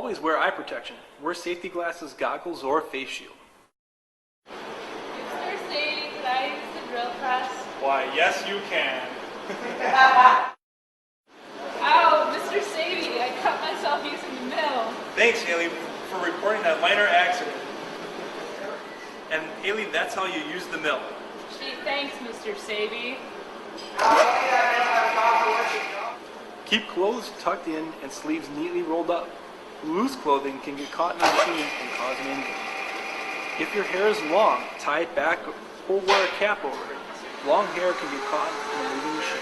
Always wear eye protection. Wear safety glasses, goggles, or a face shield. Mr. Sadie, could I use the drill press? Why, yes you can. Ow, Mr. Sadie, I cut myself using the mill. Thanks, Haley, for reporting that minor accident. And Haley, that's how you use the mill. Gee, thanks, Mr. Sadie. Keep clothes tucked in and sleeves neatly rolled up. Loose clothing can get caught in the machine and cause an injury. If your hair is long, tie it back or wear a cap over it. Long hair can get caught in the moving machine.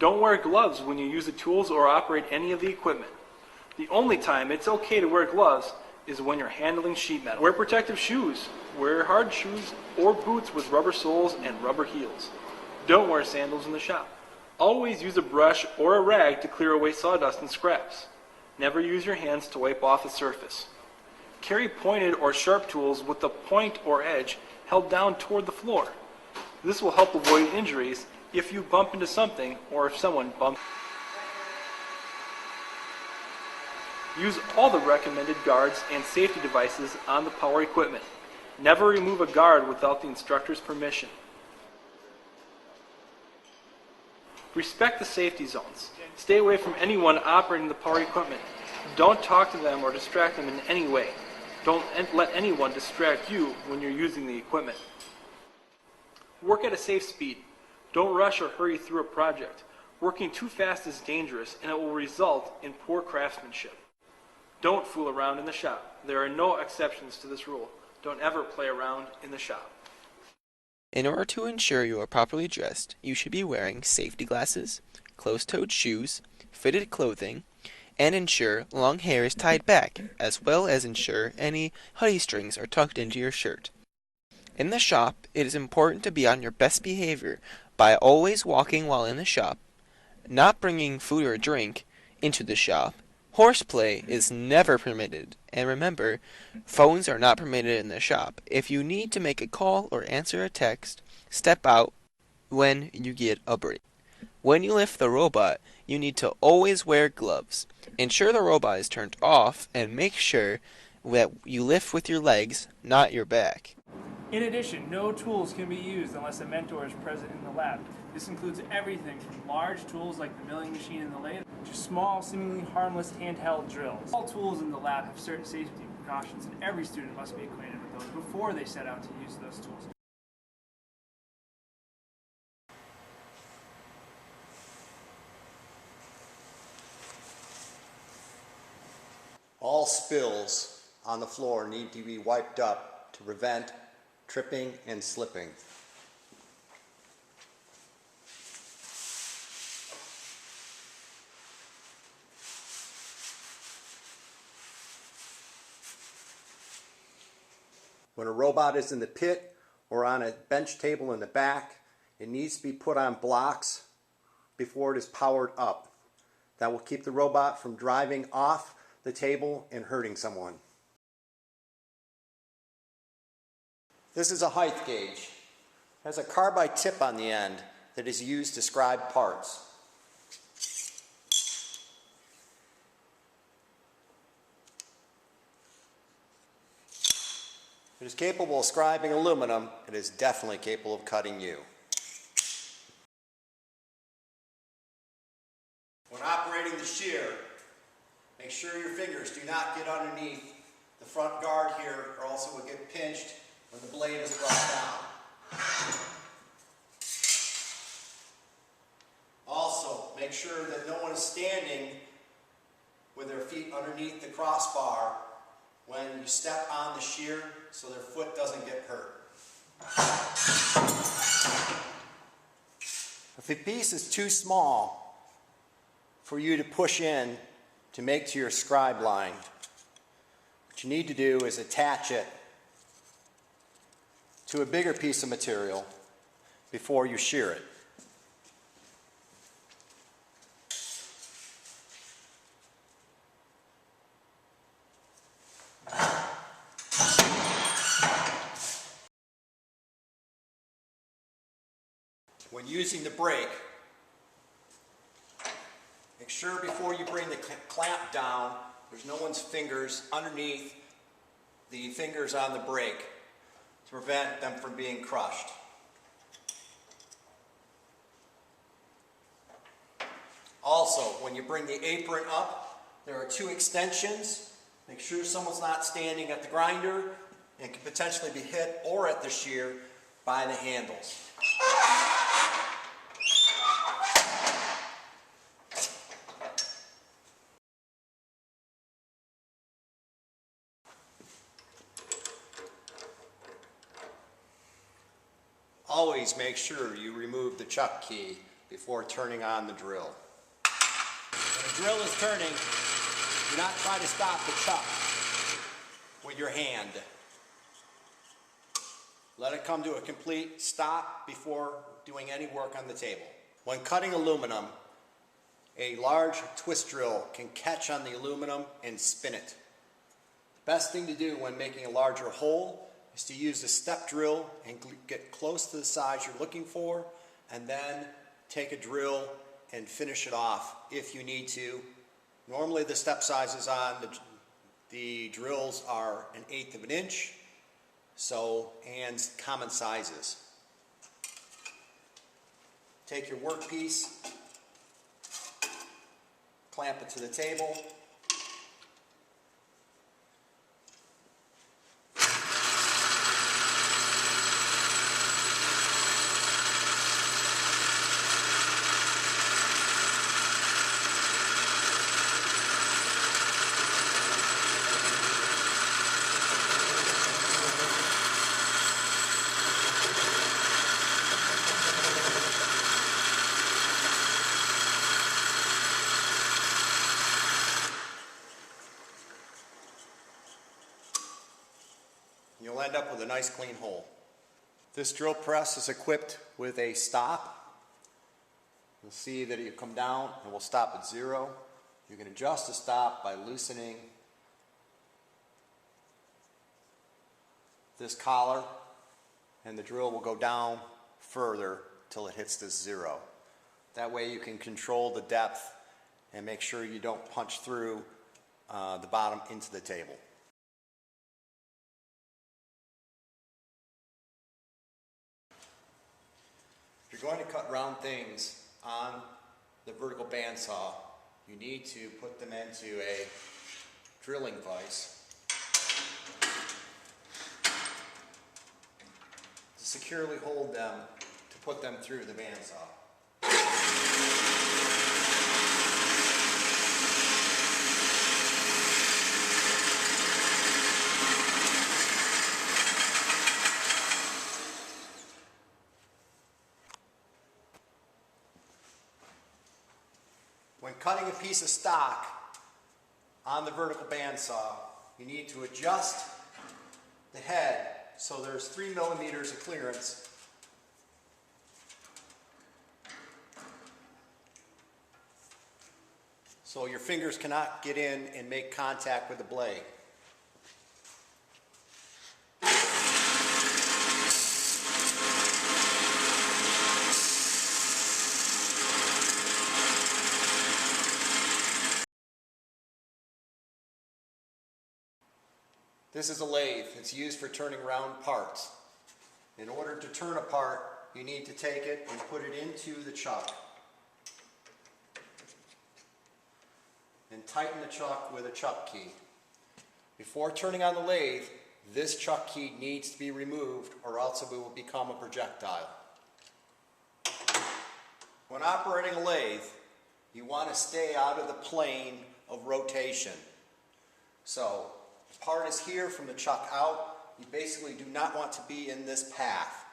Don't wear gloves when you use the tools or operate any of the equipment. The only time it's okay to wear gloves is when you're handling sheet metal. Wear protective shoes. Wear hard shoes or boots with rubber soles and rubber heels. Don't wear sandals in the shop. Always use a brush or a rag to clear away sawdust and scraps. Never use your hands to wipe off a surface. Carry pointed or sharp tools with the point or edge held down toward the floor. This will help avoid injuries if you bump into something or if someone bumps. Use all the recommended guards and safety devices on the power equipment. Never remove a guard without the instructor's permission. Respect the safety zones. Stay away from anyone operating the power equipment. Don't talk to them or distract them in any way. Don't let anyone distract you when you're using the equipment. Work at a safe speed. Don't rush or hurry through a project. Working too fast is dangerous and it will result in poor craftsmanship. Don't fool around in the shop. There are no exceptions to this rule. Don't ever play around in the shop. In order to ensure you are properly dressed, you should be wearing safety glasses, closed-toed shoes, fitted clothing, and ensure long hair is tied back, as well as ensure any hoodie strings are tucked into your shirt. In the shop, it is important to be on your best behavior by always walking while in the shop, not bringing food or drink into the shop. Horseplay is never permitted, and remember, phones are not permitted in the shop. If you need to make a call or answer a text, step out when you get a break. When you lift the robot, you need to always wear gloves. Ensure the robot is turned off and make sure that you lift with your legs, not your back. In addition, no tools can be used unless a mentor is present in the lab. This includes everything from large tools like the milling machine and the lathe to small, seemingly harmless handheld drills. All tools in the lab have certain safety precautions, and every student must be acquainted with those before they set out to use those tools. All spills on the floor need to be wiped up to prevent tripping and slipping. When a robot is in the pit or on a bench table in the back, it needs to be put on blocks before it is powered up. That will keep the robot from driving off the table and hurting someone. This is a height gauge. It has a carbide tip on the end that is used to scribe parts. It is capable of scribing aluminum. It is definitely capable of cutting you. When operating the shear, make sure your fingers do not get underneath the front guard here, or else it will get pinched when the blade is brought down. Also, make sure that no one is standing with their feet underneath the crossbar when you step on the shear, so their foot doesn't get hurt. If a piece is too small for you to push in to make to your scribe line, what you need to do is attach it to a bigger piece of material before you shear it. When using the brake, Make sure before you bring the clamp down, there's no one's fingers underneath the fingers on the brake to prevent them from being crushed. Also, when you bring the apron up, there are two extensions. Make sure someone's not standing at the grinder and can potentially be hit or at the shear by the handles. Always make sure you remove the chuck key before turning on the drill. When the drill is turning, do not try to stop the chuck with your hand. Let it come to a complete stop before doing any work on the table. When cutting aluminum, a large twist drill can catch on the aluminum and spin it. The best thing to do when making a larger hole is to use a step drill and get close to the size you're looking for, and then take a drill and finish it off if you need to. Normally the step sizes on the drills are 1/8 of an inch, and common sizes. Take your workpiece, clamp it to the table. You'll end up with a nice clean hole. This drill press is equipped with a stop. You'll see that you come down and will stop at 0. You can adjust the stop by loosening this collar, and the drill will go down further till it hits this 0. That way you can control the depth and make sure you don't punch through the bottom into the table. If you're going to cut round things on the vertical bandsaw, you need to put them into a drilling vise to securely hold them to put them through the bandsaw. When cutting a piece of stock on the vertical bandsaw, you need to adjust the head so there's 3 millimeters of clearance. So your fingers cannot get in and make contact with the blade. This is a lathe. It's used for turning round parts. In order to turn a part, you need to take it and put it into the chuck. And tighten the chuck with a chuck key. Before turning on the lathe, this chuck key needs to be removed or else it will become a projectile. When operating a lathe, you want to stay out of the plane of rotation. So, the part is here from the chuck out. You basically do not want to be in this path.